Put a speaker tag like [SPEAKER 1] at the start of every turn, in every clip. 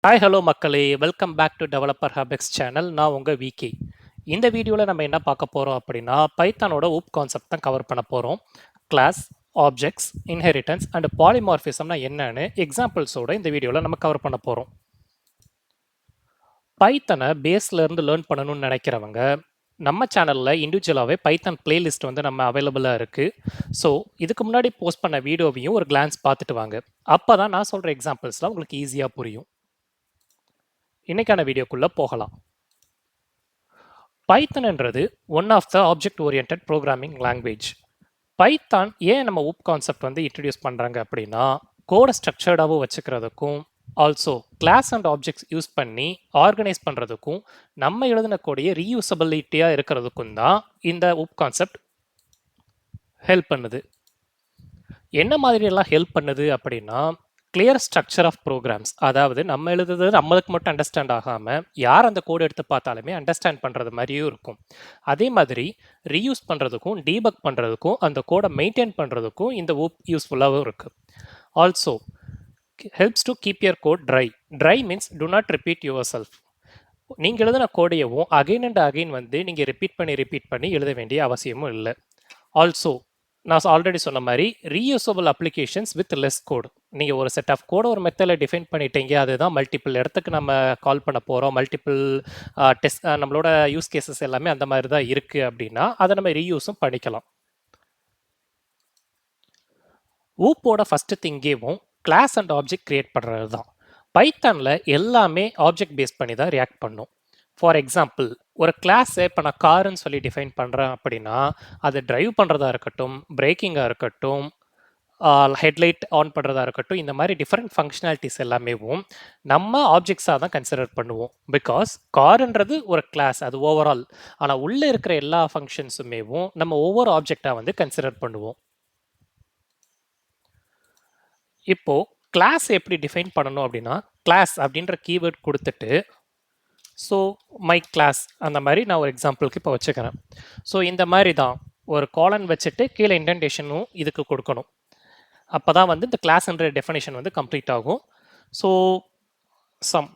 [SPEAKER 1] Hi hello மக்களே, welcome back to developer ஹாபிக்ஸ் channel. நான் உங்கள் விகே. இந்த வீடியோவில் நம்ம என்ன பார்க்க போகிறோம் அப்படின்னா, பைத்தானோட ஊப் கான்செப்ட் தான் கவர் பண்ண போகிறோம். கிளாஸ், ஆப்ஜெக்ட்ஸ், இன்ஹெரிட்டன்ஸ் அண்ட் பாலிமார்ஃபிசம்னா என்னன்னு எக்ஸாம்பிள்ஸோட இந்த வீடியோவில் நம்ம கவர் பண்ண போகிறோம். பைத்தனை பேஸ்லேருந்து லேர்ன் பண்ணணும்னு நினைக்கிறவங்க நம்ம சேனலில் இண்டிவிஜுவலாகவே பைத்தான் பிளேலிஸ்ட் வந்து நம்ம அவைலபிளாக இருக்குது. ஸோ இதுக்கு முன்னாடி போஸ்ட் பண்ண வீடியோவையும் ஒரு கிளான்ஸ் பார்த்துட்டு வாங்க. அப்போ தான் நான் சொல்கிற எக்ஸாம்பிள்ஸ்லாம் உங்களுக்கு ஈஸியாக புரியும். இன்னைக்கான வீடியோக்குள்ளே போகலாம். பைத்தன்ன்றது one of the object oriented programming language. Python ஏன் நம்ம ஊப் கான்செப்ட் வந்து இன்ட்ரடியூஸ் பண்ணுறாங்க அப்படின்னா, கோடை ஸ்ட்ரக்சர்டாகவும் வச்சுக்கிறதுக்கும், also class and objects use பண்ணி ஆர்கனைஸ் பண்ணுறதுக்கும், நம்ம எழுதின கோடையை ரீயூசபிலிட்டியாக இருக்கிறதுக்கும் தான் இந்த ஊப் கான்செப்ட் ஹெல்ப் பண்ணுது. என்ன மாதிரியெல்லாம் ஹெல்ப் பண்ணுது அப்படின்னா, கிளியர் ஸ்ட்ரக்சர் ஆஃப் ப்ரோக்ராம்ஸ், அதாவது நம்ம எழுதுறது நம்மளுக்கு மட்டும் அண்டர்ஸ்டாண்ட் ஆகாமல் யார் அந்த கோடு எடுத்து பார்த்தாலுமே அண்டர்ஸ்டாண்ட் பண்ணுறது மாதிரியும் இருக்கும். அதே மாதிரி ரீயூஸ் பண்ணுறதுக்கும் டீபக் பண்ணுறதுக்கும் அந்த கோடை மெயின்டைன் பண்ணுறதுக்கும் இந்த ஊப் யூஸ்ஃபுல்லாகவும் இருக்குது. Also helps to keep your code DRY. DRY means to not repeat yourself. நீங்கள் எழுதின கோடையவும் அகைன் அண்ட் அகைன் வந்து நீங்கள் ரிப்பீட் பண்ணி எழுத வேண்டிய அவசியமும் இல்லை. ஆல்சோ நான் ஆல்ரெடி சொன்ன மாதிரி ரீயூசபிள் அப்ளிகேஷன்ஸ் வித் லெஸ் கோடு. நீங்கள் ஒரு செட் ஆஃப் கோடை ஒரு மெத்தடில் டிஃபைன் பண்ணிட்டீங்க, அதுதான் மல்டிபிள் இடத்துக்கு நம்ம கால் பண்ண போகிறோம், மல்டிபிள் டெஸ்ட் நம்மளோட யூஸ் கேசஸ் எல்லாமே அந்த மாதிரி தான் இருக்குது அப்படின்னா அதை நம்ம ரீயூஸும் பண்ணிக்கலாம். ஊப்போட ஃபஸ்ட்டு திங்கேவும் கிளாஸ் அண்ட் ஆப்ஜெக்ட் கிரியேட் பண்ணுறது தான். பைத்தானில் எல்லாமே ஆப்ஜெக்ட் பேஸ் பண்ணி தான் ரியாக்ட் பண்ணும். ஃபார் எக்ஸாம்பிள், ஒரு கிளாஸை இப்போ நான் காருன்னு சொல்லி டிஃபைன் பண்ணுறேன் அப்படின்னா, அது டிரைவ் பண்ணுறதா இருக்கட்டும், பிரேக்கிங்காக இருக்கட்டும், ஹெட்லைட் ஆன் பண்ணுறதா இருக்கட்டும், இந்த மாதிரி டிஃப்ரெண்ட் ஃபங்க்ஷனாலிட்டிஸ் எல்லாமேவும் நம்ம ஆப்ஜெக்ட்ஸாக தான் கன்சிடர் பண்ணுவோம். பிகாஸ் காருன்றது ஒரு கிளாஸ், அது ஓவரால். ஆனால் உள்ளே இருக்கிற எல்லா ஃபங்க்ஷன்ஸுமேவும் நம்ம ஒவ்வொரு ஆப்ஜெக்டாக வந்து கன்சிடர் பண்ணுவோம். இப்போது கிளாஸ் எப்படி டிஃபைன் பண்ணணும் அப்படின்னா, கிளாஸ் அப்படின்ற கீவேர்ட் கொடுத்துட்டு, ஸோ மை கிளாஸ் அந்த மாதிரி நான் ஒரு எக்ஸாம்பிளுக்கு இப்போ வச்சுக்கிறேன். ஸோ இந்த மாதிரி தான் ஒரு காலன் வச்சுட்டு கீழே இன்டென்டேஷனும் இதுக்கு கொடுக்கணும். அப்போ தான் வந்து இந்த கிளாஸ்ன்ற டெஃபினேஷன் வந்து கம்ப்ளீட் ஆகும். So some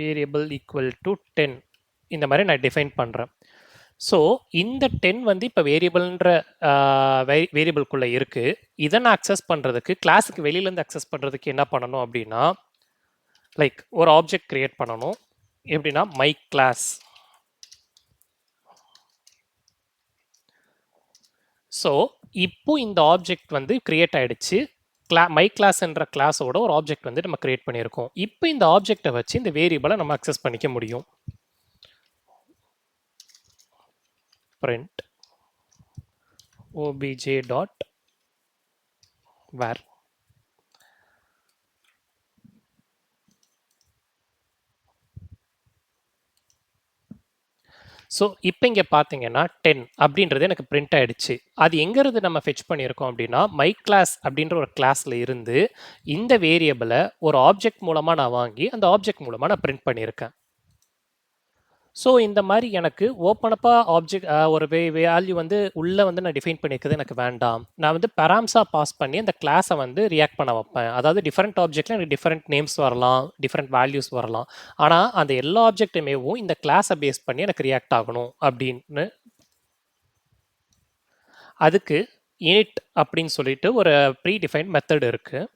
[SPEAKER 1] variable equal to 10 இந்த மாதிரி நான் டிஃபைன் பண்ணுறேன். ஸோ இந்த 10 வந்து இப்போ வேரியபிள்ன்ற வேரியபிள்குள்ளே இருக்குது. இதை நான் அக்சஸ் பண்ணுறதுக்கு, கிளாஸுக்கு வெளியிலேருந்து அக்சஸ் பண்ணுறதுக்கு என்ன பண்ணணும் அப்படின்னா, லைக் ஒரு ஆப்ஜெக்ட் கிரியேட் பண்ணணும். எப்படின்னா மை கிளாஸ். ஸோ இப்போ இந்த ஆப்ஜெக்ட் வந்து கிரியேட் ஆகிடுச்சு. மை கிளாஸ்ன்ற கிளாஸோட ஒரு ஆப்ஜெக்ட் வந்து நம்ம கிரியேட் பண்ணியிருக்கோம். இப்போ இந்த ஆப்ஜெக்டை வச்சு இந்த வேரியபிளை நம்ம அக்சஸ் பண்ணிக்க முடியும். print obj.var. ஸோ இப்போ இங்கே பார்த்தீங்கன்னா 10 அப்படின்றது எனக்கு பிரிண்ட் ஆகிடுச்சு. அது எங்கேருந்து நம்ம ஃபெச் பண்ணியிருக்கோம் அப்படின்னா, மை கிளாஸ் அப்படின்ற ஒரு கிளாஸில் இருந்து இந்த வேரியபிளை ஒரு ஆப்ஜெக்ட் மூலமாக நான் வாங்கி அந்த ஆப்ஜெக்ட் மூலமாக நான் பிரிண்ட் பண்ணியிருக்கேன். ஸோ இந்த மாதிரி எனக்கு ஓப்பனப்பாக ஆப்ஜெக்ட் ஒரு வேல்யூ வந்து உள்ளே வந்து நான் டிஃபைன் பண்ணியிருக்கிறது எனக்கு வேண்டாம். நான் வந்து பெராம்ஸாக பாஸ் பண்ணி அந்த கிளாஸை வந்து ரியாக்ட் பண்ண வைப்பேன். அதாவது டிஃப்ரெண்ட் ஆப்ஜெக்டில் எனக்கு டிஃப்ரெண்ட் நேம்ஸ் வரலாம், டிஃப்ரெண்ட் வேல்யூஸ் வரலாம். ஆனால் அந்த எல்லா ஆப்ஜெக்ட்டுமேவும் இந்த கிளாஸை பேஸ் பண்ணி எனக்கு ரியாக்ட் ஆகணும் அப்படின்னு. அதுக்கு init அப்படின்னு சொல்லிட்டு ஒரு ப்ரீ டிஃபைன் மெத்தட் இருக்குது.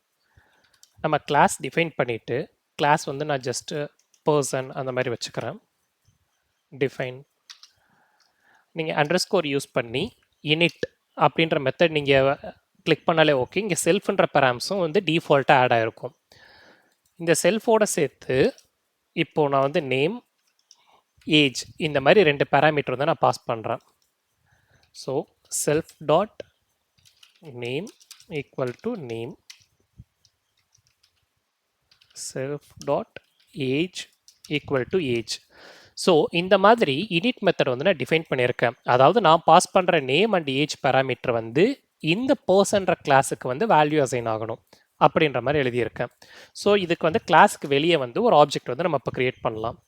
[SPEAKER 1] நம்ம கிளாஸ் டிஃபைன் பண்ணிவிட்டு, கிளாஸ் வந்து நான் ஜஸ்ட்டு பர்சன் அந்த மாதிரி வச்சுக்கிறேன். டிஃபைன் நீங்கள் அண்டர்ஸ்கோர் யூஸ் பண்ணி init அப்படின்ற மெத்தட் நீங்கள் கிளிக் பண்ணாலே ஓகே. இங்கே செல்ஃப்ன்ற பெராம்ஸும் வந்து டிஃபால்ட்டாக ஆட் ஆகிருக்கும். இந்த செல்ஃபோட சேர்த்து இப்போது நான் வந்து நேம், ஏஜ் இந்த மாதிரி 2 பேராமீட்டர் வந்து நான் பாஸ் பண்ணுறேன். So self dot name equal to name, self dot age equal to age. So இந்த மாதிரி init மெத்தட் வந்து நான் டிஃபைன் பண்ணியிருக்கேன். அதாவது நான் பாஸ் பண்ணுற நேம் அண்ட் ஏஜ் பேராமீட்டர் வந்து இந்த பர்சன்ற கிளாஸுக்கு வந்து வேல்யூ அசைன் ஆகணும் அப்படின்ற மாதிரி எழுதியிருக்கேன். ஸோ இதுக்கு வந்து கிளாஸுக்கு வெளியே வந்து ஒரு ஆப்ஜெக்ட் வந்து நம்ம இப்போ கிரியேட் பண்ணலாம்.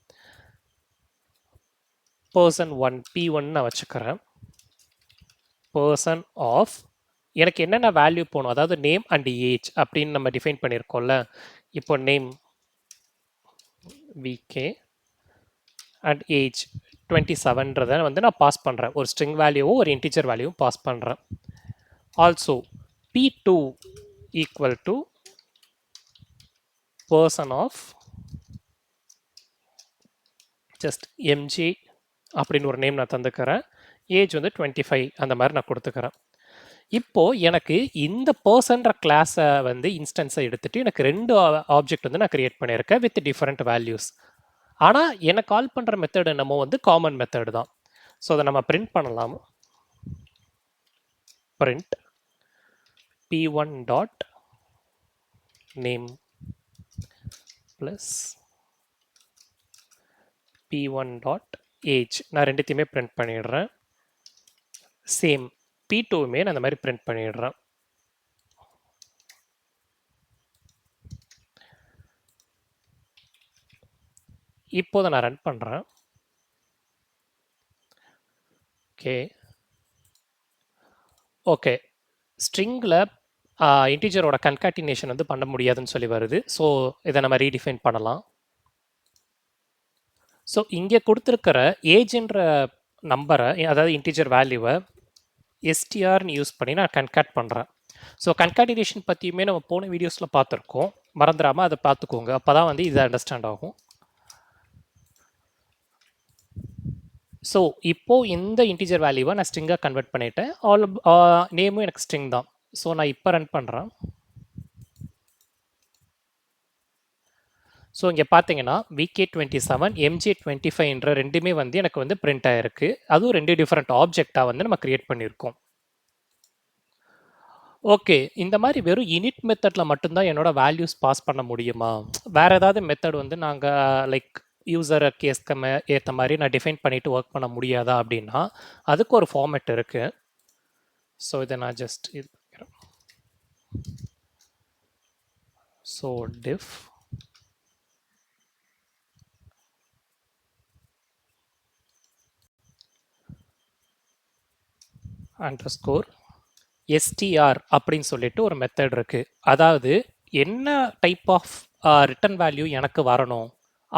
[SPEAKER 1] பர்சன் 1 P1 நான் வச்சுக்கிறேன். பர்சன் ஆஃப் எனக்கு என்னென்ன வேல்யூ போகணும், அதாவது நேம் அண்ட் ஏஜ் அப்படின்னு நம்ம டிஃபைன் பண்ணியிருக்கோம்ல, இப்போ நேம் விகே அண்ட் ஏஜ் 27ன்றதை வந்து நான் பாஸ் பண்ணுறேன். ஒரு ஸ்ட்ரிங் வேல்யூவும் ஒரு இன்டிஜர் வேல்யூவும் பாஸ் பண்ணுறேன். Also p2 equal to person of just MG அப்படின்னு ஒரு நேம் நான் தந்துக்கிறேன். ஏஜ் வந்து 25 அந்த மாதிரி நான் கொடுத்துக்கிறேன். இப்போ எனக்கு இந்த பர்சன்ற கிளாஸை வந்து இன்ஸ்டன்ஸை எடுத்துட்டு எனக்கு ரெண்டு ஆப்ஜெக்ட் வந்து நான் கிரியேட் பண்ணியிருக்கேன் வித் டிஃப்ரெண்ட் வேல்யூஸ். ஆனால் எனக்கு கால் பண்ணுற மெத்தடு நம்ம வந்து காமன் மெத்தடு தான். ஸோ அதை நம்ம பிரிண்ட் பண்ணலாம். Print p1 dot name plus p1 dot age. நான் ரெண்டுத்தையுமே பிரிண்ட் பண்ணிடுறேன். சேம் p2மே நான் அந்த மாதிரி பிரிண்ட் பண்ணிடுறேன். இப்போதை நான் ரன் பண்ணுறேன். ஓகே ஸ்ட்ரிங்கில் இன்டிஜரோட கன்காட்டினேஷன் வந்து பண்ண முடியாதுன்னு சொல்லி வருது. ஸோ இதை நம்ம ரீடிஃபைன் பண்ணலாம். ஸோ இங்கே கொடுத்துருக்கிற ஏஜ்ன்ற நம்பரை, அதாவது இன்டிஜர் வேல்யூவை எஸ்டிஆர்னு யூஸ் பண்ணி நான் கன்காட் பண்ணுறேன். ஸோ கன்காட்டினேஷன் பற்றியுமே நம்ம போன வீடியோஸில் பார்த்துருக்கோம். மறந்துடாமல் அதை பார்த்துக்கோங்க. அப்போ தான் வந்து இது அண்டர்ஸ்டாண்ட் ஆகும். ஸோ இப்போது இந்த இன்டிஜர் வேல்யூவை நான் ஸ்ட்ரிங்காக கன்வெர்ட் பண்ணிவிட்டேன். நேமும் எனக்கு ஸ்ட்ரிங் தான். ஸோ நான் இப்போ ரன் பண்ணுறேன். ஸோ இங்கே பார்த்தீங்கன்னா VK27 MJ25 ரெண்டுமே வந்து எனக்கு வந்து பிரிண்ட் ஆகிருக்கு. அதுவும் ரெண்டு டிஃப்ரெண்ட் ஆப்ஜெக்டாக வந்து நம்ம கிரியேட் பண்ணியிருக்கோம். ஓகே இந்த மாதிரி வெறும் இனிட் மெத்தடில் மட்டும்தான் என்னோட வேல்யூஸ் பாஸ் பண்ண முடியுமா? வேறு ஏதாவது மெத்தட் வந்து நாங்கள் லைக் யூசர் கேஸ்க்கு ஏற்ற மாதிரி நான் டிஃபைன் பண்ணிவிட்டு ஒர்க் பண்ண முடியாதா அப்படின்னா அதுக்கு ஒரு ஃபார்மேட் இருக்குது. ஸோ இதை நான் ஜஸ்ட் இது பண்ணிக்கிறேன். ஸோ டிஃப் அண்டர்ஸ்கோர் எஸ்டிஆர் அப்படின்னு சொல்லிட்டு ஒரு மெத்தட் இருக்குது. அதாவது என்ன டைப் ஆஃப் ரிட்டன் வேல்யூ எனக்கு வரணும்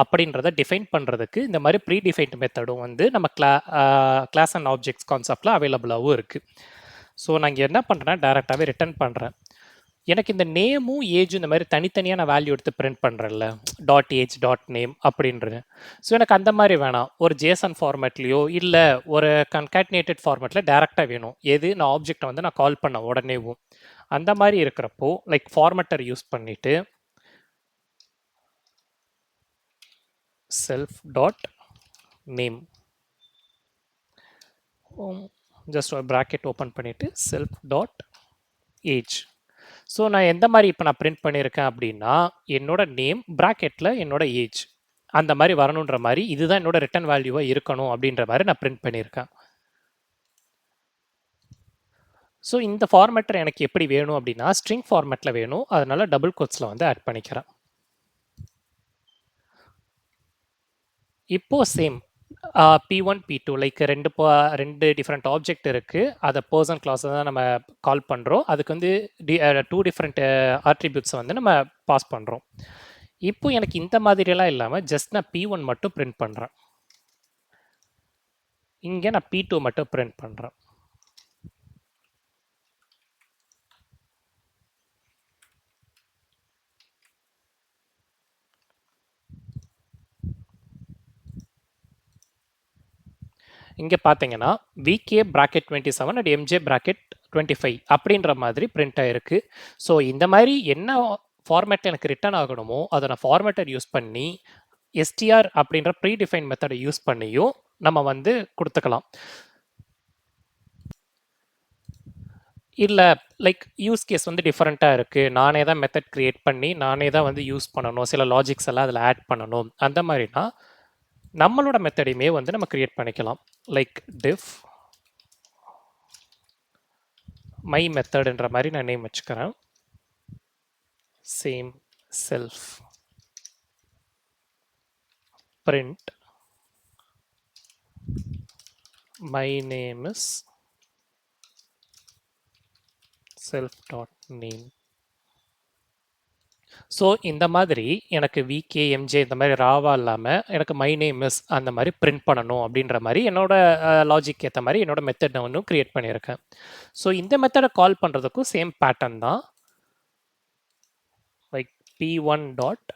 [SPEAKER 1] அப்படின்றத டிஃபைன் பண்ணுறதுக்கு இந்த மாதிரி ப்ரீ டிஃபைன்ட் மெத்தடும் வந்து நம்ம கிளாஸ் அண்ட் ஆப்ஜெக்ட்ஸ் கான்செப்டில் அவைலபிளாகவும் இருக்குது. ஸோ நான் இங்கே என்ன பண்ணுறேன்னா டேரெக்டாகவே ரிட்டர்ன் பண்ணுறேன். எனக்கு இந்த நேமும் ஏஜும் இந்த மாதிரி தனித்தனியாக நான் வேல்யூ எடுத்து பிரிண்ட் பண்ணுறேன்ல, டாட் ஏஜ் டாட் நேம் அப்படின்றது. ஸோ எனக்கு அந்த மாதிரி வேணாம். ஒரு ஜேசன் ஃபார்மேட்லேயோ இல்லை ஒரு கன்காட்டினேட்டட் ஃபார்மேட்டில் டேரெக்டாக வேணும். எது நான் ஆப்ஜெக்டை வந்து நான் கால் பண்ண உடனேவும் அந்த மாதிரி இருக்கிறப்போ லைக் ஃபார்மேட்டர் யூஸ் பண்ணிவிட்டு செல்ஃப் டாட் நேம் ஜஸ்ட் ஒரு ப்ராக்கெட் ஓப்பன் பண்ணிவிட்டு செல்ஃப் டாட் ஏஜ். ஸோ நான் எந்த மாதிரி இப்போ நான் பிரிண்ட் பண்ணியிருக்கேன் அப்படின்னா என்னோட நேம் ப்ராக்கெட்டில் என்னோட ஏஜ் அந்த மாதிரி வரணுன்ற மாதிரி இதுதான் என்னோட ரிட்டன் வேல்யூவாக இருக்கணும் அப்படின்ற மாதிரி நான் பிரிண்ட் பண்ணியிருக்கேன். ஸோ இந்த ஃபார்மேட்டர் எனக்கு எப்படி வேணும் அப்படின்னா ஸ்ட்ரிங் ஃபார்மேட்டில் வேணும். அதனால டபுள் கோட்ஸில் வந்து ஆட் பண்ணிக்கிறேன். இப்போ சேம் P1 P2 லைக் ரெண்டு டிஃப்ரெண்ட் ஆப்ஜெக்ட் இருக்குது. அதை பர்சன் கிளாஸை தான் நம்ம கால் பண்ணுறோம். அதுக்கு வந்து டூ டிஃப்ரெண்ட் ஆட்ரிபியூட்ஸை வந்து நம்ம பாஸ் பண்ணுறோம். இப்போ எனக்கு இந்த மாதிரியெல்லாம் இல்லாமல் ஜஸ்ட் நான் P1 மட்டும் பிரிண்ட் பண்ணுறேன். இங்கே நான் P2 மட்டும் பிரிண்ட் பண்ணுறேன். இங்கே பார்த்தீங்கன்னா VK bracket 27 and MJ bracket 25 அப்படின்ற மாதிரி பிரிண்ட் ஆகிருக்கு. ஸோ இந்த மாதிரி என்ன ஃபார்மேட்டில் எனக்கு ரிட்டர்ன் ஆகணுமோ அதை நான் ஃபார்மேட்டர் யூஸ் பண்ணி எஸ்டிஆர் அப்படின்ற ப்ரீ டிஃபைன் மெத்தடை யூஸ் பண்ணியும் நம்ம வந்து கொடுத்துக்கலாம். இல்லை லைக் யூஸ் கேஸ் வந்து டிஃப்ரெண்ட்டாக இருக்குது, நானே தான் மெத்தட் க்ரியேட் பண்ணி நானே தான் வந்து யூஸ் பண்ணணும், சில லாஜிக்ஸ் எல்லாம் அதில் ஆட் பண்ணணும், அந்த மாதிரினா நம்மளோட மெத்தடையுமே வந்து நம்ம கிரியேட் பண்ணிக்கலாம். லைக் டிஃப் மை மெத்தட்ன்ற மாதிரி நான் நேம் வச்சுக்கிறேன். Same self print my name is self dot name. So இந்த மாதிரி எனக்கு விகே எம்ஜே இந்த மாதிரி ராவா இல்லாமல் எனக்கு மை நேம் இஸ் அந்த மாதிரி பிரிண்ட் பண்ணணும் அப்படின்ற மாதிரி என்னோட லாஜிக் ஏற்ற மாதிரி என்னோட மெத்தட் நான் ஒன்றும் க்ரியேட் பண்ணியிருக்கேன். ஸோ இந்த மெத்தடை கால் பண்ணுறதுக்கும் சேம் பேட்டர்ன் தான். Like p1 dot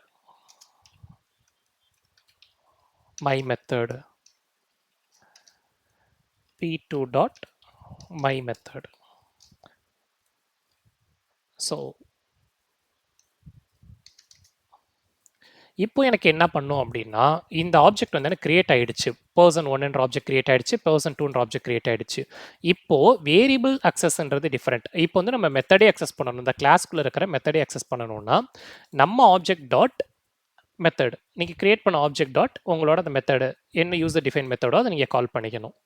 [SPEAKER 1] my method, p2 dot my method. So இப்போ எனக்கு என்ன பண்ணும் அப்படின்னா, இந்த ஆப்ஜெக்ட் வந்து எனக்கு கிரியேட் ஆயிடுச்சு. பர்சன் 1ன்ற ஆப்ஜெக்ட் கிரியேட் ஆயிடுச்சு, பர்சன் 2ன்ற ஆப்ஜெக்ட் கிரியேட் ஆயிடுச்சு. இப்போ வேரியபிள் அக்சஸ்ன்றது டிஃபரெண்ட். இப்போ வந்து நம்ம மெத்தடே அக்சஸ் பண்ணணும். இந்த கிளாஸ்க்குள்ள இருக்கிற மெத்தடே அக்சஸ் பண்ணணும்னா, நம்ம ஆப்ஜெக்ட் டாட் மெத்தட், நீங்க கிரியேட் பண்ண ஆப்ஜெக்ட் டாட் உங்களோட அந்த மெத்தடு என்ன யூசர் டிஃபைன் மெத்தடோ அதை நீங்க கால் பண்ணிக்கணும்.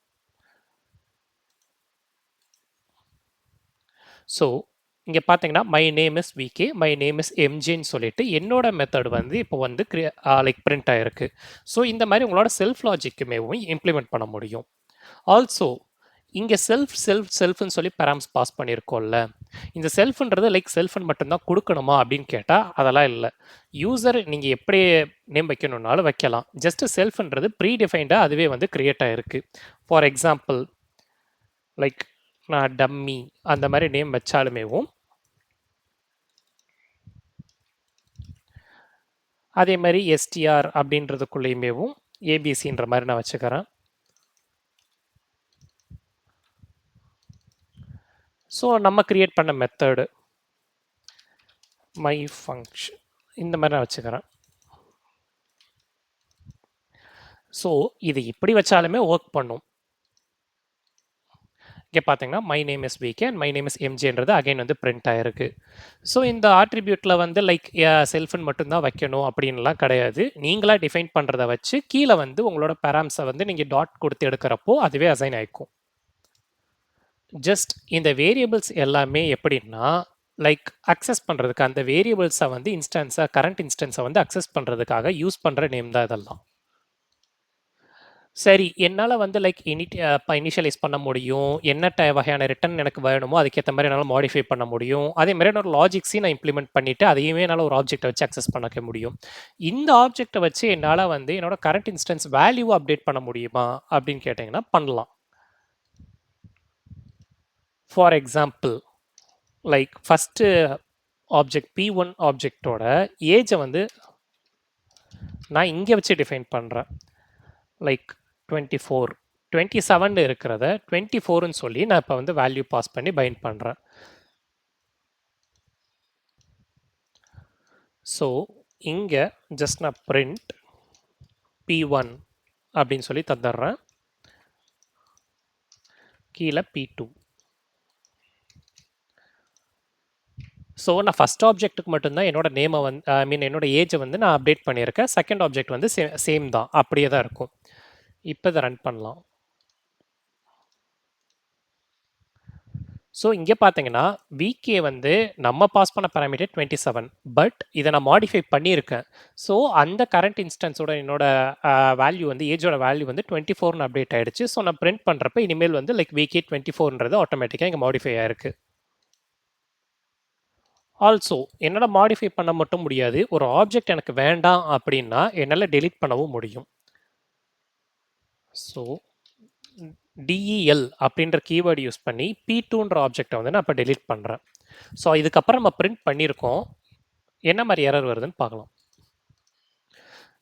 [SPEAKER 1] ஸோ இங்கே பார்த்தீங்கன்னா my name is VK, my name is எம்ஜேன்னு சொல்லிட்டு என்னோட மெத்தட் வந்து இப்போ வந்து லைக் பிரிண்ட் ஆயிருக்கு. ஸோ இந்த மாதிரி உங்களோட செல்ஃப் லாஜிக்குமேவும் இம்ப்ளிமெண்ட் பண்ண முடியும். ஆல்சோ இங்கே செல்ஃப்னு சொல்லி பேராம்ஸ் பாஸ் பண்ணியிருக்கோம்ல, இந்த செல்ஃப்ன்றது லைக் செல்ஃப்னு மட்டும்தான் கொடுக்கணுமா அப்படின்னு கேட்டால் அதெல்லாம் இல்லை. யூசர் நீங்கள் எப்படி நேம் வைக்கணுன்னாலும் வைக்கலாம். ஜஸ்ட் செல்ஃப்ன்றது ப்ரீ டிஃபைன்டாக அதுவே வந்து கிரியேட் ஆகிருக்கு. ஃபார் எக்ஸாம்பிள் லைக் நான் டம்மி அந்த மாதிரி நேம் வச்சாலுமேவும் அதே மாதிரி எஸ்டிஆர் அப்படின்றதுக்குள்ளேயுமேவும் ஏபிசின்ற மாதிரி நான் வச்சுக்கிறேன். ஸோ நம்ம கிரியேட் பண்ண மெத்தடு மை ஃபங்க்ஷன் இந்த மாதிரி நான் வச்சுக்கிறேன். ஸோ இது இப்படி வச்சாலுமே ஒர்க் பண்ணும். இங்கே பார்த்தீங்கன்னா my name is VK and my name is எம்ஜேன்றது அகைன் வந்து பிரிண்ட் ஆயிருக்கு. ஸோ இந்த ஆட்ரிபியூட்டில் வந்து லைக் செல்ஃப்னு மட்டும்தான் வைக்கணும் அப்படின்லாம் கிடையாது. நீங்களாக டிஃபைன் பண்ணுறத வச்சு கீழே வந்து உங்களோட பேராம்ஸை வந்து நீங்கள் டாட் கொடுத்து எடுக்கிறப்போ அதுவே அசைன் ஆகிக்கும். ஜஸ்ட் இந்த வேரியபிள்ஸ் எல்லாமே எப்படின்னா லைக் அக்சஸ் பண்ணுறதுக்கு அந்த வேரியபிள்ஸை வந்து கரண்ட் இன்ஸ்டன்ஸை வந்து அக்சஸ் பண்ணுறதுக்காக யூஸ் பண்ணுற நேம் தான் இதெல்லாம். சரி, என்னால் வந்து லைக் இனிஷியலைஸ் பண்ண முடியும், என்ன வகையான ரிட்டர்ன் எனக்கு வேணுமோ அதுக்கேற்ற மாதிரி என்னால் மாடிஃபை பண்ண முடியும். அதே மாதிரி என்னோட லாஜிக்ஸையும் நான் இம்ப்ளிமெண்ட் பண்ணிவிட்டு அதையுமே என்னால் ஒரு ஆப்ஜெக்ட்டை வச்சு அக்சஸ் பண்ணிக்க முடியும். இந்த ஆப்ஜெக்ட்டை வச்சு என்னால் வந்து என்னோட கரண்ட் இன்ஸ்டன்ஸ் வேல்யூவை அப்டேட் பண்ண முடியுமா அப்படின்னு கேட்டிங்கன்னா பண்ணலாம். For example like first object p1 ஆப்ஜெக்டோட ஏஜை வந்து நான் இங்கே வச்சு டிஃபைன் பண்ணுறேன். லைக் 24, 27 இருக்கிறத 24ன்னு சொல்லி நான் இப்போ வந்து வேல்யூ பாஸ் பண்ணி பைண்ட் பண்ணுறேன். ஸோ இங்கே ஜஸ்ட் நான் பிரிண்ட் p1 அப்படின்னு சொல்லி தந்துடுறேன், கீழே p2. ஸோ நான் ஃபஸ்ட் ஆப்ஜெக்ட்டுக்கு மட்டும்தான் என்னோட நேமை வந்து என்னோட ஏஜை வந்து நான் அப்டேட் பண்ணியிருக்கேன். செகண்ட் ஆப்ஜெக்ட் வந்து சேம் தான், அப்படியே தான் இருக்கும். இப்போ இதை ரன் பண்ணலாம். ஸோ இங்கே பார்த்தீங்கன்னா விகே வந்து நம்ம பாஸ் பண்ண பேராமீட்டர் 27, பட் இதை நான் மாடிஃபை பண்ணியிருக்கேன். ஸோ அந்த கரண்ட் இன்ஸ்டன்ஸோட என்னோட வேல்யூ வந்து ஏஜோட வேல்யூ வந்து 24ன்னு அப்டேட் ஆகிடுச்சு. ஸோ நான் பிரிண்ட் பண்ணுறப்ப இனிமேல் வந்து லைக் விகே 24ன்றது ஆட்டோமேட்டிக்காக இங்கே மாடிஃபை ஆயிருக்கு. ஆல்சோ என்னால் மாடிஃபை பண்ண மட்டும் முடியாது, ஒரு ஆப்ஜெக்ட் எனக்கு வேண்டாம் அப்படின்னா என்னால் டெலீட் பண்ணவும் முடியும். ஸோ DEL அப்படின்ற கீவேர்டு யூஸ் பண்ணி p2ன்ற ஆப்ஜெக்டை வந்து நான் இப்போ டெலீட் பண்ணுறேன். ஸோ இதுக்கப்புறம் நம்ம பிரிண்ட் பண்ணியிருக்கோம், என்ன மாதிரி எரர் வருதுன்னு பார்க்கலாம்.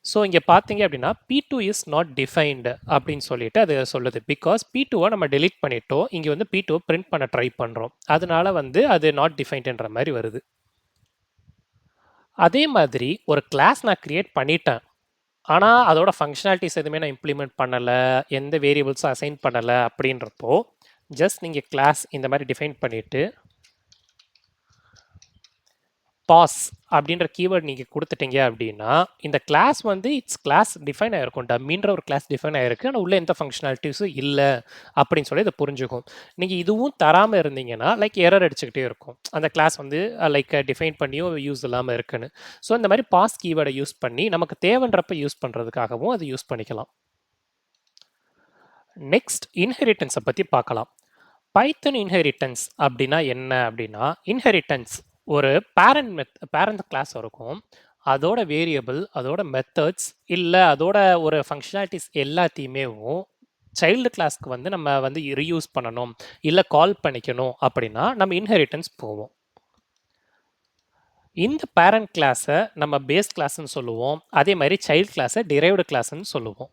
[SPEAKER 1] ஸோ இங்கே பார்த்தீங்க அப்படின்னா p2 இஸ் நாட் டிஃபைன்டு அப்படின்னு சொல்லிட்டு அது சொல்லுது. பிகாஸ் p2வை நம்ம டெலீட் பண்ணிட்டோம், இங்கே வந்து p2வை பிரிண்ட் பண்ண ட்ரை பண்ணுறோம், அதனால வந்து அது நாட் டிஃபைன்டுன்ற மாதிரி வருது. அதே மாதிரி ஒரு கிளாஸ் நான் கிரியேட் பண்ணிட்டேன், ஆனால் அதோட ஃபங்க்ஷனாலிட்டிஸ் எதுவுமே நான் இம்ப்ளிமெண்ட் பண்ணலை, எந்த வேரியபிள்ஸும் அசைன் பண்ணலை அப்படின்றப்போ ஜஸ்ட் நீங்கள் கிளாஸ் இந்த மாதிரி டிஃபைன் பண்ணிவிட்டு பாஸ் அப்படின்ற கீவேர்ட் நீங்கள் கொடுத்துட்டீங்க அப்படின்னா இந்த கிளாஸ் வந்து கிளாஸ் டிஃபைன் ஆகிருக்கும், டம்மின்ற ஒரு கிளாஸ் டிஃபைன் ஆகிருக்கு, ஆனால் உள்ளே எந்த ஃபங்க்ஷனாலிட்டிஸும் இல்லை அப்படின்னு சொல்லி இதை புரிஞ்சுக்கும். நீங்கள் இதுவும் தராமல் இருந்தீங்கன்னா லைக் எரர் அடிச்சுக்கிட்டே இருக்கும், அந்த கிளாஸ் வந்து லைக் டிஃபைன் பண்ணியும் யூஸ் இல்லாமல் இருக்குன்னு. ஸோ இந்த மாதிரி பாஸ் கீவேர்டை யூஸ் பண்ணி நமக்கு தேவைன்றப்ப யூஸ் பண்ணுறதுக்காகவும் அது யூஸ் பண்ணிக்கலாம். நெக்ஸ்ட் இன்ஹெரிட்டன்ஸை பற்றி பார்க்கலாம். பைத்தன் இன்ஹெரிட்டன்ஸ் அப்படின்னா என்ன அப்படின்னா, இன்ஹெரிட்டன்ஸ் ஒரு பேரண்ட் கிளாஸ் இருக்கும். அதோட வேரியபிள், அதோட மெத்தட்ஸ், இல்ல அதோட ஒரு ஃபங்ஷனாலிட்டிஸ் எல்லாத்தையுமேவும் சைல்டு கிளாஸ்க்கு வந்து நம்ம வந்து ரீயூஸ் பண்ணணும், இல்ல கால் பண்ணிக்கணும் அப்படின்னா, நம்ம இன்ஹெரிட்டன்ஸ் போவோம். இந்த பேரண்ட் கிளாஸை நம்ம பேஸ் கிளாஸ்ன்னு சொல்லுவோம். அதே மாதிரி சைல்டு கிளாஸை டிரைவ்டு கிளாஸ்ன்னு சொல்லுவோம்.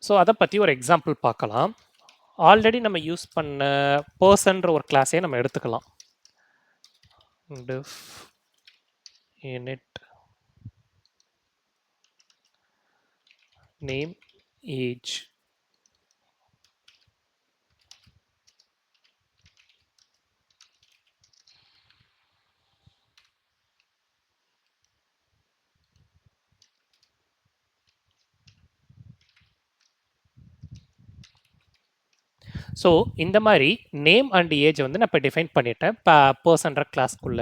[SPEAKER 1] ஸோ அதை பற்றி ஒரு எக்ஸாம்பிள் பார்க்கலாம். ஆல்ரெடி நம்ம யூஸ் பண்ண பர்சன்ற ஒரு கிளாஸே நம்ம எடுத்துக்கலாம். diff init name age. So இந்த மாதிரி நேம் அண்ட் ஏஜ் வந்து நான் இப்போ டிஃபைன் பண்ணிட்டேன் பர்சன்ற கிளாஸ்க்குள்ள.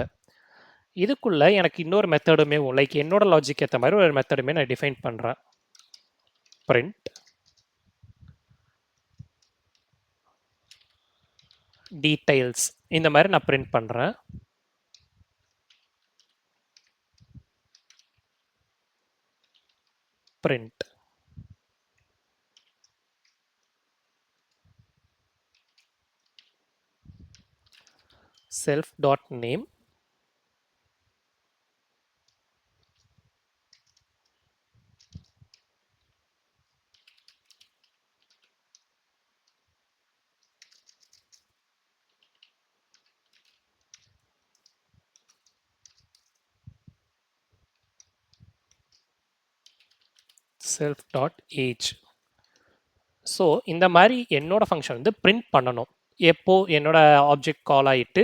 [SPEAKER 1] இதுக்குள்ள எனக்கு இன்னொரு மெத்தடுமே லைக் என்னோட லாஜிக் ஏற்ற மாதிரி ஒரு மெத்தடுமே நான் டிஃபைன் பண்ணுறேன். print details இந்த மாதிரி நான் பிரிண்ட் பண்ணுறேன். print self dot name self dot age. So இந்த மாதிரி என்னோட ஃபங்க்ஷன் வந்து பிரிண்ட் பண்ணணும். எப்போ என்னோட ஆப்ஜெக்ட் கால் ஆகிட்டு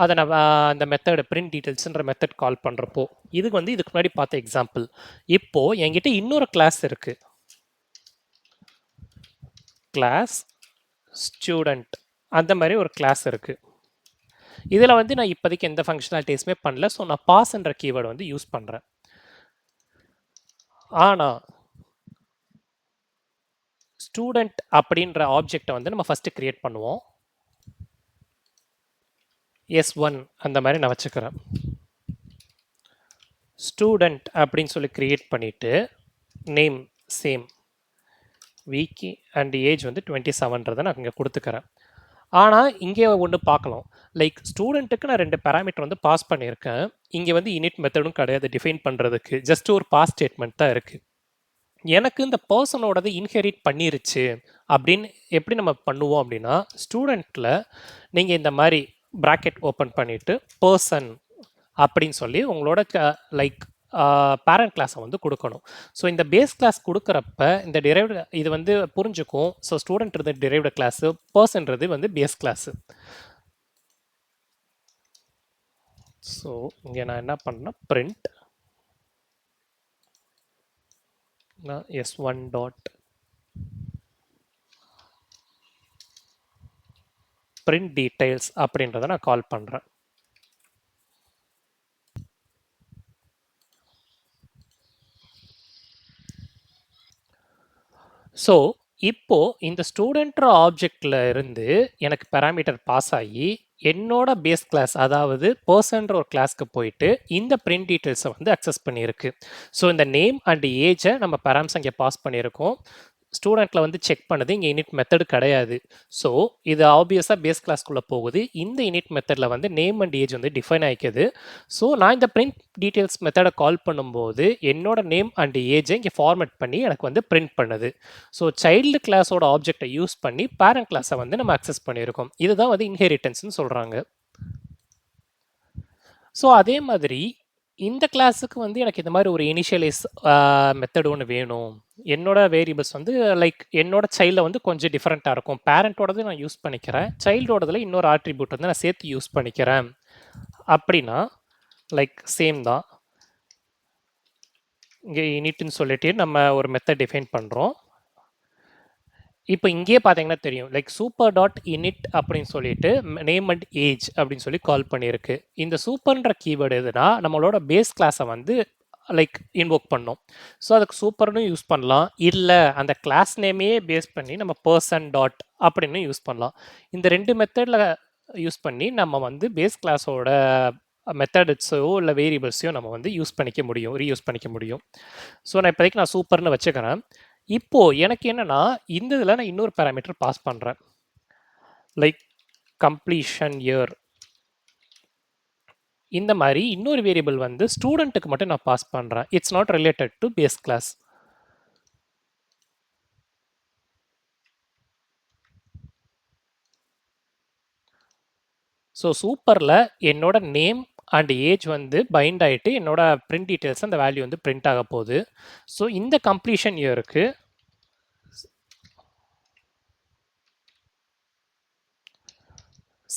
[SPEAKER 1] அதை நான் அந்த மெத்தட் பிரிண்ட் டீட்டெயில்ஸ்ன்ற மெத்தட் கால் பண்ணுறப்போ, இதுக்கு வந்து இதுக்கு முன்னாடி பார்த்த எக்ஸாம்பிள். இப்போ என்கிட்ட இன்னொரு கிளாஸ் இருக்கு, கிளாஸ் ஸ்டூடெண்ட். அந்த மாதிரி ஒரு கிளாஸ் இருக்கு. இதில் வந்து நான் இப்போதைக்கு எந்த ஃபங்க்ஷனாலிட்டிஸுமே பண்ணல. ஸோ நான் பாஸ்ன்ற கீவேர்டு வந்து யூஸ் பண்ணுறேன். ஆனால் ஸ்டூடெண்ட் அப்படின்ற ஆப்ஜெக்டை வந்து நம்ம ஃபஸ்ட்டு கிரியேட் பண்ணுவோம். S1 அந்த மாதிரி நான் வச்சுக்கிறேன். ஸ்டூடெண்ட் அப்படின்னு சொல்லி கிரியேட் பண்ணிவிட்டு நேம் சேம் வீக்கி அண்ட் ஏஜ் வந்து 27ன்றதை நான் இங்கே கொடுத்துக்கிறேன். ஆனால் இங்கே ஒன்று பார்க்கலாம், லைக் ஸ்டூடெண்ட்டுக்கு நான் 2 பேராமீட்டர் வந்து பாஸ் பண்ணியிருக்கேன். இங்கே வந்து இனிட் மெத்தடும் கிடையாது டிஃபைன் பண்ணுறதுக்கு, ஜஸ்ட் ஒரு பாஸ் ஸ்டேட்மெண்ட் தான் இருக்குது. எனக்கு இந்த பர்சனோடது இன்ஹெரிட் பண்ணிருச்சு அப்படின்னு எப்படி நம்ம பண்ணுவோம் அப்படின்னா, ஸ்டூடெண்ட்டில் நீங்கள் இந்த மாதிரி ப்ராக்கெட் ஓப்பன் பண்ணிவிட்டு பர்சன் அப்படின்னு சொல்லி உங்களோட லைக் பேரண்ட் கிளாஸை வந்து கொடுக்கணும். ஸோ இந்த பேஸ் கிளாஸ் கொடுக்குறப்ப இந்த டிரைவ்டு இது வந்து புரிஞ்சுக்கும். ஸோ ஸ்டூடெண்ட்றது டிரைவ்டு கிளாஸு, பர்சன்றது வந்து பேஸ் கிளாஸு. ஸோ இங்கே நான் என்ன பண்ணேன், print S1 dot print details அப்படின்றத நான் கால் பண்ணுறேன். ஸோ இப்போ இந்த ஸ்டூடெண்ட் ஆப்ஜெக்டில் இருந்து எனக்கு பேராமீட்டர் பாஸ் ஆகி என்னோட பேஸ் கிளாஸ், அதாவது பர்சன்ற ஒரு கிளாஸ்க்கு போயிட்டு இந்த பிரிண்ட் டீட்டெயில்ஸை வந்து அக்சஸ் பண்ணியிருக்கு. ஸோ இந்த நேம் அண்ட் ஏஜை நம்ம பேராம்ஸ் அங்கே பாஸ் பண்ணியிருக்கோம். ஸ்டூடெண்ட்டில் வந்து செக் பண்ணுது, இங்கே இனிட் மெத்தடு கிடையாது. ஸோ இது ஆப்வியஸாக பேஸ் கிளாஸ்க்குள்ளே போகுது. இந்த இனிட் மெத்தடில் வந்து நேம் அண்ட் ஏஜ் வந்து டிஃபைன் ஆகிக்குது. ஸோ நான் இந்த பிரிண்ட் டீட்டெயில்ஸ் மெத்தடை கால் பண்ணும்போது என்னோட நேம் அண்ட் ஏஜை இங்கே ஃபார்மேட் பண்ணி எனக்கு வந்து பிரிண்ட் பண்ணுது. ஸோ சைல்டு கிளாஸோட ஆப்ஜெக்டை யூஸ் பண்ணி பேரண்ட் கிளாஸை வந்து நம்ம அக்சஸ் பண்ணியிருக்கோம். இதுதான் வந்து இன்ஹெரிட்டன்ஸ்னு சொல்கிறாங்க. ஸோ அதே மாதிரி இந்த கிளாஸுக்கு வந்து எனக்கு இந்த மாதிரி ஒரு இனிஷியலைஸ் மெத்தட் ஒன்று வேணும். என்னோட வேரியபிள்ஸ் வந்து லைக் என்னோட சைல்டில் வந்து கொஞ்சம் டிஃப்ரெண்ட்டாக இருக்கும். பேரண்ட்டோடது நான் யூஸ் பண்ணிக்கிறேன், சைல்டோடதில் இன்னொரு ஆட்ரிபியூட் வந்து நான் சேர்த்து யூஸ் பண்ணிக்கிறேன் அப்படின்னா லைக் சேம் தான். இங்கே இனிட்னு சொல்லிட்டு நம்ம ஒரு மெத்தட் டிஃபைன் பண்ணுறோம். இப்போ இங்கேயே பார்த்தீங்கன்னா தெரியும், லைக் சூப்பர் டாட் இனிட் அப்படின்னு சொல்லிட்டு நேம் அண்ட் ஏஜ் அப்படின்னு சொல்லி கால் பண்ணியிருக்கு. இந்த சூப்பர்ன்ற கீவேர்டு எதுனா நம்மளோட பேஸ் கிளாஸை வந்து லைக் இன்வோக் பண்ணோம். ஸோ அதுக்கு சூப்பர்னு யூஸ் பண்ணலாம், இல்லை அந்த கிளாஸ் நேமையே பேஸ் பண்ணி நம்ம பர்சன் டாட் அப்படின்னு யூஸ் பண்ணலாம். இந்த 2 மெத்தடில் யூஸ் பண்ணி நம்ம வந்து பேஸ் கிளாஸோட மெத்தட்ஸோ இல்லை வேரியபிள்ஸையோ நம்ம வந்து யூஸ் பண்ணிக்க முடியும், ரீயூஸ் பண்ணிக்க முடியும். ஸோ நான் இப்போதைக்கு நான் சூப்பர்னு வச்சுக்கிறேன். இப்போது எனக்கு என்னென்னா இந்த இதில் நான் இன்னொரு பேராமீட்டர் பாஸ் பண்ணுறேன், லைக் கம்ப்ளீஷன் இயர். இந்த மாதிரி இன்னொரு வேரியபிள் வந்து ஸ்டூடெண்ட்டுக்கு மட்டும் நான் பாஸ் பண்ணுறேன். It's not related to base class. So சூப்பரில் என்னோட நேம் அண்ட் ஏஜ் வந்து பைண்ட் ஆகிட்டு என்னோட பிரிண்ட் டீட்டெயில்ஸ் அந்த வேல்யூ வந்து பிரிண்ட் ஆக போகுது. ஸோ இந்த கம்ப்ளீஷன் இயருக்கு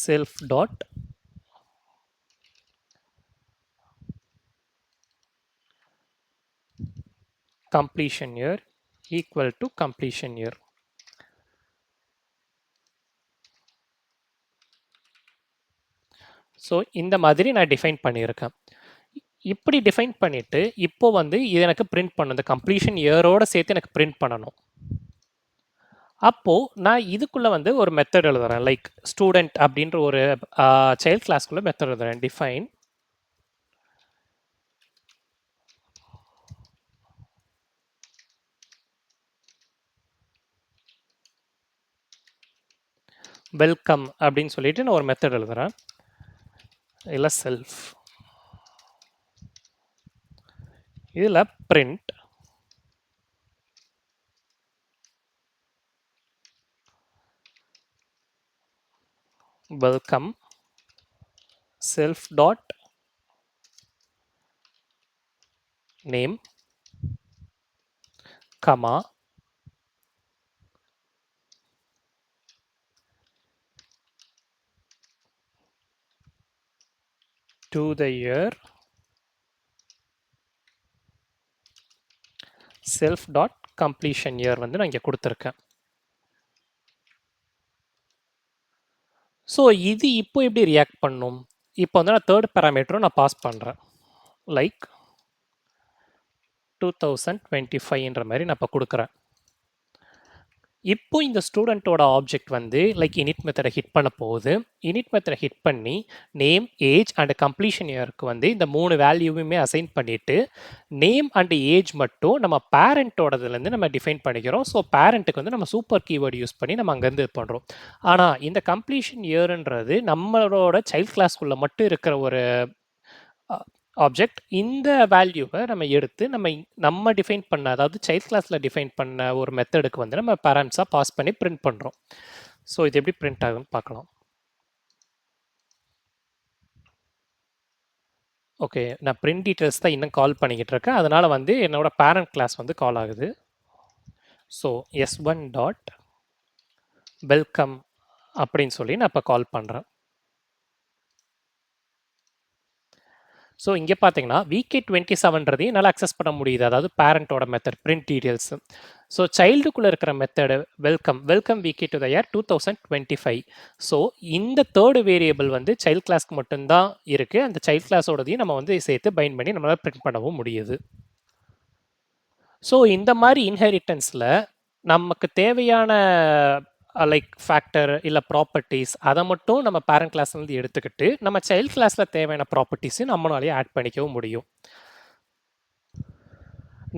[SPEAKER 1] self dot completion year equal to completion year. So இந்த மாதிரி நான் டிஃபைன் பண்ணியிருக்கேன். இப்படி டிஃபைன் பண்ணிவிட்டு இப்போ வந்து இது எனக்கு பிரிண்ட் பண்ணணும், இந்த கம்ப்ளீஷன் இயரோட சேர்த்து எனக்கு பிரிண்ட் பண்ணணும். அப்போது நான் இதுக்குள்ளே வந்து ஒரு மெத்தட் எழுதுறேன், லைக் ஸ்டூடெண்ட் அப்படின்ற ஒரு சைல்ட் கிளாஸ்க்குள்ளே மெத்தட் எழுதுறேன். டிஃபைன் வெல்கம் அப்படின்னு சொல்லிட்டு நான் ஒரு மெத்தட் எழுதுறேன், இல்லை செல்ஃப். இதில் print welcome self dot name comma to the year self dot completion year வந்து நான் இங்கே கொடுத்துருக்கேன். ஸோ இது இப்போ எப்படி ரியாக்ட் பண்ணும்? இப்போ வந்து நான் தேர்ட் பேராமீட்டரும் நான் பாஸ் பண்ணுறேன், லைக் 2025ன்ற மாதிரி நான் இப்போ கொடுக்குறேன். இப்போ இந்த ஸ்டூடெண்ட்டோட ஆப்ஜெக்ட் வந்து லைக் இனிட் மெத்தடை ஹிட் பண்ண போகுது. இனிட் மெத்தடை ஹிட் பண்ணி நேம், ஏஜ் அண்ட் கம்ப்ளீஷன் இயருக்கு வந்து இந்த 3 வேல்யூவுமே அசைன் பண்ணிவிட்டு நேம் அண்ட் ஏஜ் மட்டும் நம்ம பேரண்ட்டோடதுலேருந்து நம்ம டிஃபைன் பண்ணிக்கிறோம். ஸோ பேரண்ட்டுக்கு வந்து நம்ம சூப்பர் கீவேர்டு யூஸ் பண்ணி நம்ம அங்கேருந்து இது பண்ணுறோம். ஆனால் இந்த கம்ப்ளீஷன் இயர்ன்றது நம்மளோட சைல்ட் கிளாஸ்க்குள்ளே மட்டும் இருக்கிற ஒரு ஆப்ஜெக்ட். இந்த வேல்யூவை நம்ம எடுத்து நம்ம டிஃபைன் பண்ண, அதாவது சைல்ட் கிளாஸில் டிஃபைன் பண்ண ஒரு மெத்தடுக்கு வந்து நம்ம பேரண்ட்ஸாக பாஸ் பண்ணி பிரிண்ட் பண்ணுறோம். ஸோ இது எப்படி பிரிண்ட் ஆகுதுன்னு பார்க்கலாம். ஓகே, நான் பிரிண்ட் டீட்டெயில்ஸ் தான் இன்னும் கால் பண்ணிக்கிட்டு இருக்கேன், அதனால் வந்து என்னோட பேரண்ட் கிளாஸ் வந்து கால் ஆகுது. ஸோ s1 டாட் வெல்கம் அப்படின்னு சொல்லி நான் இப்போ கால் பண்ணுறேன். ஸோ இங்கே பார்த்தீங்கன்னா VK27 என்னால் அக்சஸ் பண்ண முடியுது, அதாவது பேரண்ட்டோட மெத்தட் பிரிண்ட் டீட்டெயில்ஸு. ஸோ சைல்டுக்குள்ளே இருக்கிற method welcome VK to the year 2025. So இந்த தேர்டு வேரியபிள் வந்து சைல்ட் கிளாஸ்க்கு மட்டும்தான் இருக்குது. அந்த சைல்ட் கிளாஸோடதையும் நம்ம வந்து சேர்த்து பைண்ட் பண்ணி நம்மளால் பிரிண்ட் பண்ணவும் முடியுது. ஸோ இந்த மாதிரி இன்ஹெரிட்டன்ஸில் நமக்கு தேவையான லைக் ஃபேக்டர் இல்லை ப்ராப்பர்ட்டிஸ் அதை மட்டும் நம்ம பேரண்ட் கிளாஸ்லேருந்து எடுத்துக்கிட்டு நம்ம சைல்ட் கிளாஸில் தேவையான ப்ராப்பர்ட்டிஸையும் நம்மளாலேயே ஆட் பண்ணிக்கவும் முடியும்.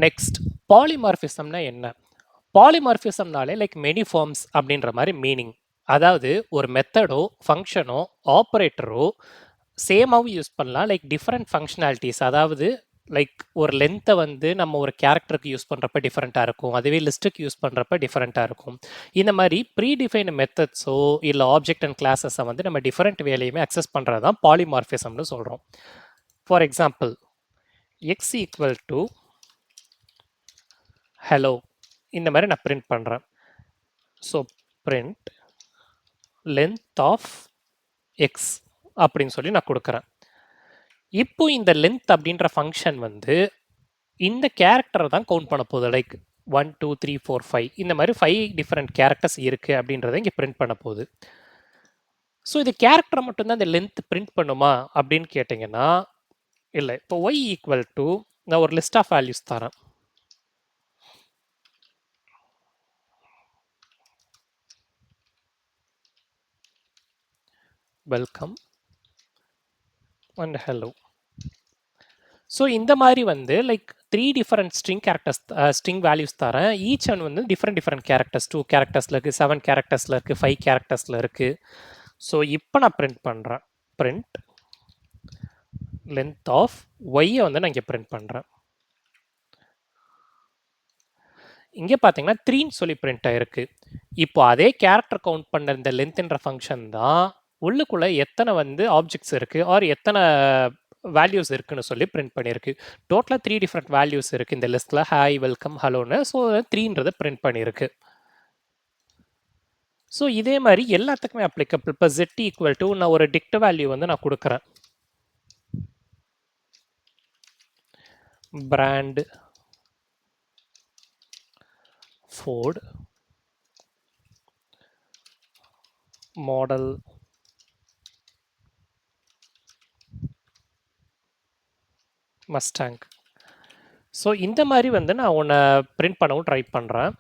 [SPEAKER 1] நெக்ஸ்ட், பாலிமார்ஃபிசம்னா என்ன? பாலிமார்ஃபிசம்னாலே லைக் மெனி ஃபார்ம்ஸ் அப்படின்ற மாதிரி மீனிங். அதாவது ஒரு மெத்தடோ ஃபங்க்ஷனோ ஆப்ரேட்டரோ சேமாகவும் யூஸ் பண்ணலாம், லைக் டிஃப்ரெண்ட் ஃபங்க்ஷனாலிட்டிஸ். அதாவது லைக் ஒரு லென்த்தை வந்து நம்ம ஒரு கேரக்டருக்கு யூஸ் பண்ணுறப்ப டிஃப்ரெண்ட்டாக இருக்கும், அதுவே லிஸ்ட்டுக்கு யூஸ் பண்ணுறப்ப டிஃப்ரெண்ட்டாக இருக்கும். இந்த மாதிரி ப்ரீ டிஃபைன்டு மெத்தட்ஸோ இல்லை ஆப்ஜெக்ட் அண்ட் கிளாஸஸை வந்து நம்ம டிஃப்ரெண்ட் வேலையுமே அக்சஸ் பண்ணுறது தான் பாலிமார்ஃபிசம்னு சொல்கிறோம். For example, x equal to hello இந்த மாதிரி நான் பிரிண்ட் பண்ணுறேன். So print length of x அப்படின்னு சொல்லி நான் கொடுக்குறேன். இப்போ இந்த லென்த் அப்படின்ற ஃபங்க்ஷன் வந்து இந்த கேரக்டரை தான் கவுண்ட் பண்ண போகுது, லைக் 1 2 3 4 5 இந்த மாதிரி 5 டிஃப்ரெண்ட் கேரக்டர்ஸ் இருக்குது அப்படின்றத இங்கே பிரிண்ட் பண்ண போகுது. ஸோ இது கேரக்டரை மட்டும்தான் இந்த லென்த் பிரிண்ட் பண்ணுமா அப்படின்னு கேட்டிங்கன்னா இல்லை. இப்போ y ஈக்குவல் டு நான் ஒரு லிஸ்ட் ஆஃப் வேல்யூஸ் தரேன். Welcome and hello. ஸோ இந்த மாதிரி வந்து லைக் 3 டிஃபரெண்ட் ஸ்ட்ரிங் வேல்யூஸ் தரேன். ஈச் ஒன் வந்து டிஃப்ரெண்ட் கேரக்டர்ஸ் 2 கேரக்டர்ஸில் இருக்குது, 7 கேரக்டர்ஸில் இருக்குது, 5 கேரக்டர்ஸில் இருக்குது. ஸோ இப்போ நான் பிரிண்ட் பண்ணுறேன். பிரிண்ட் லென்த் ஆஃப் ஒய்யை வந்து நான் இங்கே பிரிண்ட் பண்ணுறேன். இங்கே பார்த்தீங்கன்னா 3ன்னு சொல்லி பிரிண்ட் ஆயிருக்கு. இப்போ அதே கேரக்டர் கவுண்ட் பண்ண இந்த லென்த்ன்ற ஃபங்க்ஷன் தான் உள்ளுக்குள்ளே எத்தனை வந்து ஆப்ஜெக்ட்ஸ் இருக்குது ஆர் எத்தனை வேல்யூஸ் இருக்குன்னு சொல்லி பிரிண்ட் பண்ணியிருக்கு. டோட்டலாக 3 டிஃப்ரெண்ட் வேல்யூஸ் இருக்குது இந்த லிஸ்ட்டில், ஹாய் வெல்கம் ஹலோன்னு. ஸோ 3ன்றதை பிரிண்ட் பண்ணியிருக்கு. ஸோ இதே மாதிரி எல்லாத்துக்குமே அப்ளிகபிள். இப்போ z ஈக்குவல் டு நான் ஒரு டிக்ட் வேல்யூ வந்து நான் கொடுக்குறேன். Brand Ford model Mustang. So இந்த மாதிரி வந்து நான் உன்னை பிரிண்ட் பண்ணவும் ட்ரை பண்ணுறேன்.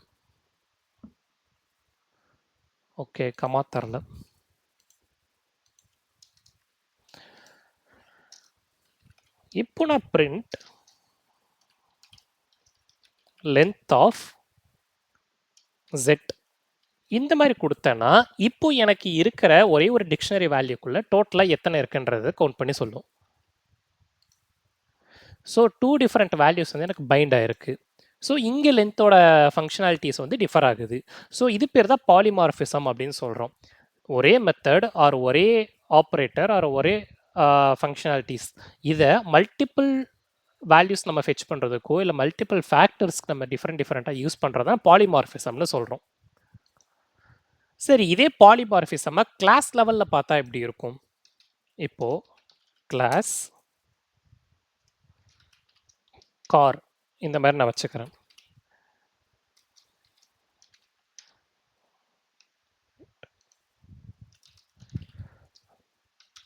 [SPEAKER 1] ஓகே, கமா தரல. இப்போ நான் பிரிண்ட் லென்த் ஆஃப் z இந்த மாதிரி கொடுத்தேன்னா இப்போ எனக்கு இருக்கிற ஒரே ஒரு டிக்ஷனரி வேல்யூக்குள்ள டோட்டலாக எத்தனை இருக்குன்றது கவுண்ட் பண்ணி சொல்லும். ஸோ 2 டிஃப்ரெண்ட் வேல்யூஸ் வந்து எனக்கு பைண்ட் ஆயிருக்கு. ஸோ இங்கே லென்த்தோட ஃபங்க்ஷனாலிட்டிஸ் வந்து டிஃபர் ஆகுது. ஸோ இது பேர் தான் பாலிமார்ஃபிசம் அப்படின்னு சொல்கிறோம். ஒரே மெத்தட் ஆர் ஒரே ஆப்ரேட்டர் ஆர் ஒரே ஃபங்க்ஷனாலிட்டிஸ் இதை மல்டிபிள் வேல்யூஸ் நம்ம ஃபெச் பண்ணுறதுக்கோ இல்லை மல்டிபிள் ஃபேக்டர்ஸ்க்கு நம்ம டிஃப்ரெண்ட்டாக யூஸ் பண்ணுறது தான் பாலிமார்ஃபிசம்னு சொல்கிறோம். சரி, இதே பாலிமார்ஃபிசமாக கிளாஸ் லெவலில் பார்த்தா எப்படி இருக்கும்? இப்போது கிளாஸ் கார் இந்த மாதிரி நான் வச்சுக்கிறேன்.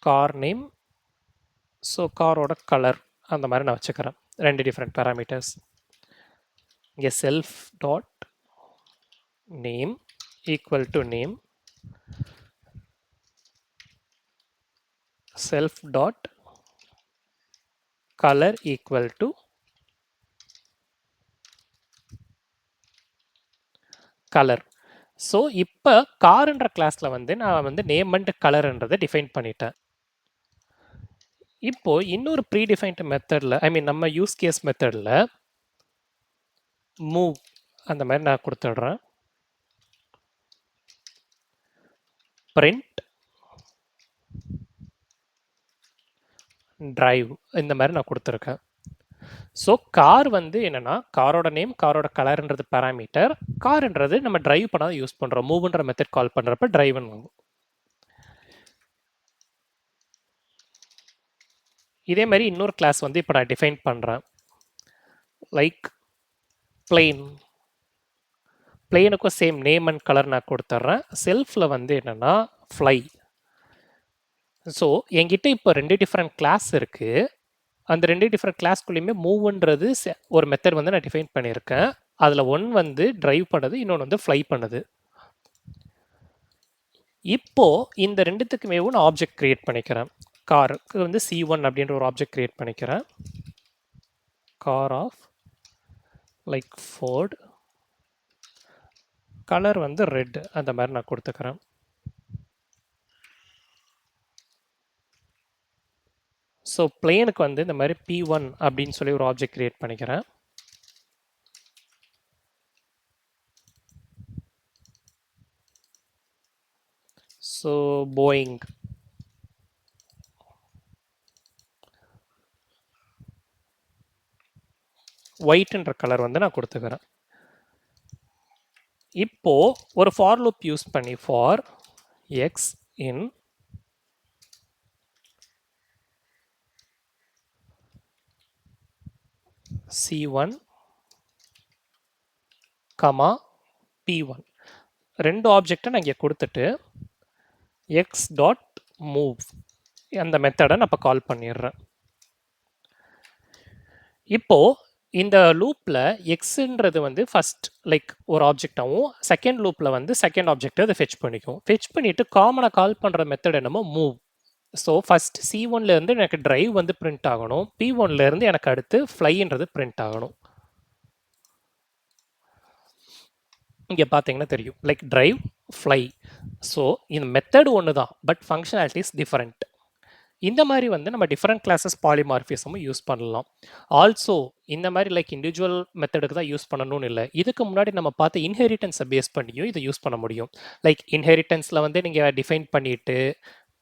[SPEAKER 1] கார் நேம், ஸோ காரோட கலர் அந்த மாதிரி நான் வச்சுக்கிறேன். 2 டிஃப்ரெண்ட் பேராமீட்டர்ஸ். இங்கே self dot name equal to name, self dot colour equal to colour. So இப்போ கார்ன்ற கிளாஸில் வந்து நான் வந்து நேம் அண்ட் கலர்ன்றதை டிஃபைன் பண்ணிட்டேன். இப்போ இன்னொரு ப்ரீ டிஃபைன்ட் மெத்தடில், ஐ மீன் நம்ம யூஸ் கேஸ் மெத்தடில் மூவ் அந்த மாதிரி நான் கொடுத்துட்றேன். பிரிண்ட் டிரைவ் இந்த மாதிரி நான் கொடுத்துருக்கேன். ஸோ கார் வந்து என்னென்னா காரோட நேம் காரோட கலர்ன்றது பேராமீட்டர், கார்ன்றது நம்ம டிரைவ் பண்ணாத யூஸ் பண்ணுறோம். மூவ்ன்ற மெத்தட் கால் பண்ணுறப்ப டிரைவ்னு வாங்கும். இதே மாதிரி இன்னொரு கிளாஸ் வந்து இப்போ நான் டிஃபைன் பண்ணுறேன். லைக் பிளெயின், பிளெயினுக்கும் சேம் நேம் அண்ட் கலர் நான் கொடுத்துட்றேன். செல்ஃபில் வந்து என்னென்னா ஃப்ளை. ஸோ என்கிட்ட இப்போ 2 டிஃப்ரெண்ட் கிளாஸ் இருக்குது. அந்த 2 டிஃப்ரெண்ட் கிளாஸ்க்குள்ளேயுமே மூவ்ன்றது ஒரு மெத்தட் வந்து நான் டிஃபைன் பண்ணியிருக்கேன். அதில் ஒன் வந்து டிரைவ் பண்ணுது, இன்னொன்று வந்து ஃப்ளை பண்ணுது. இப்போது இந்த ரெண்டுத்துக்குமே நான் ஆப்ஜெக்ட் க்ரியேட் பண்ணிக்கிறேன். காருக்கு வந்து C1 அப்படின்ற ஒரு ஆப்ஜெக்ட் க்ரியேட் பண்ணிக்கிறேன். Car of like Ford, colour வந்து ரெட் அந்த மாதிரி நான் கொடுத்துக்கிறேன். ஸோ பிளேனுக்கு வந்து இந்த மாதிரி P1 அப்படின்னு சொல்லி ஒரு ஆப்ஜெக்ட் க்ரியேட் பண்ணிக்கிறேன். ஸோ போயிங், ஒயிட்ன்ற கலர் வந்து நான் கொடுத்துக்கிறேன். இப்போ ஒரு ஃபார் லூப் யூஸ் பண்ணி for X in C1 comma P1 2 ஆப்ஜெக்டை நான் இங்கே கொடுத்துட்டு எக்ஸ் டாட் மூவ் அந்த மெத்தடை நான் இப்போ கால் பண்ணிடுறேன். இப்போது இந்த லூப்பில் எக்ஸுன்றது வந்து ஃபஸ்ட் லைக் ஒரு ஆப்ஜெக்டாகவும், செகண்ட் லூப்பில் வந்து செகண்ட் ஆப்ஜெக்டை அதை ஃபெச் பண்ணிக்கும். ஃபெச் பண்ணிவிட்டு காமனாக கால் பண்ணுற மெத்தட் என்னமோ மூவ். ஸோ ஃபர்ஸ்ட் C1ல இருந்து எனக்கு டிரைவ் வந்து பிரிண்ட் ஆகணும். P1ல இருந்து எனக்கு அடுத்து ஃப்ளைன்றது பிரிண்ட் ஆகணும். இங்க பார்த்தீங்கன்னா தெரியும். Like drive, fly. ஸோ இந்த மெத்தட் ஒன்று தான். But functionalities different. இந்த மாதிரி வந்து நம்ம டிஃபரெண்ட் கிளாஸஸ் பாலிமார்ஃபிசமும் யூஸ் பண்ணலாம். ஆல்சோ இந்த மாதிரி லைக் இண்டிவிஜுவல் மெத்தடுக்கு தான் யூஸ் பண்ணணும்னு இல்லை. இதுக்கு முன்னாடி நம்ம பார்த்த இன்ஹெரிட்டன்ஸை பேஸ் பண்ணியும் இதை யூஸ் பண்ண முடியும். லைக் இன்ஹெரிட்டன்ஸில் வந்து நீங்கள் டிஃபைன் பண்ணிட்டு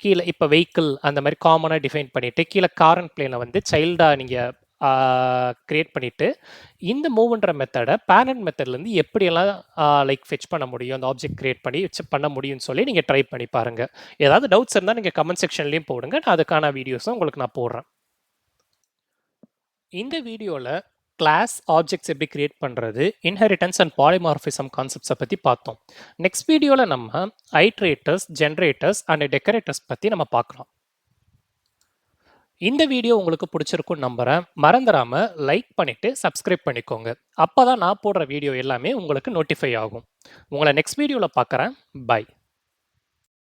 [SPEAKER 1] கீழே இப்போ வெஹிக்கிள் அந்த மாதிரி காமனாக டிஃபைன் பண்ணிட்டு கீழே கார் அண்ட் பிளேனை வந்து சைல்டாக நீங்கள் கிரியேட் பண்ணிட்டு இந்த மூவ்ன்ற மெத்தடை பேரண்ட் மெத்தட்லேருந்து எப்படியெல்லாம் லைக் ஃபெச் பண்ண முடியும், அந்த ஆப்ஜெக்ட் கிரியேட் பண்ணி வச்சு பண்ண முடியும்னு சொல்லி நீங்கள் ட்ரை பண்ணி பாருங்கள். ஏதாவது டவுட்ஸ் இருந்தால் நீங்கள் கமெண்ட் செக்ஷன்லேயும் போடுங்க. நான் அதுக்கான வீடியோஸும் உங்களுக்கு நான் போடுறேன். இந்த வீடியோவில் கிளாஸ் ஆப்ஜெக்ட்ஸ் எப்படி கிரியேட் பண்ணுறது, இன்ஹெரிட்டன்ஸ் அண்ட் பாலிமார்ஃபிசம் கான்செப்ட்ஸை பற்றி பார்த்தோம். நெக்ஸ்ட் வீடியோவில் நம்ம ஐட்ரேட்டர்ஸ், ஜென்ரேட்டர்ஸ் அண்ட் டெக்கரேட்டர்ஸ் பற்றி நம்ம பார்க்கலாம். இந்த வீடியோ உங்களுக்கு பிடிச்சிருக்கும் நம்புறேன். மறந்துடாம லைக் பண்ணிட்டு சப்ஸ்கிரைப் பண்ணிக்கோங்க. அப்பதான் நான் போடுற வீடியோ எல்லாமே உங்களுக்கு நோட்டிஃபை ஆகும். உங்களை நெக்ஸ்ட் வீடியோவில் பார்க்குறேன். பை.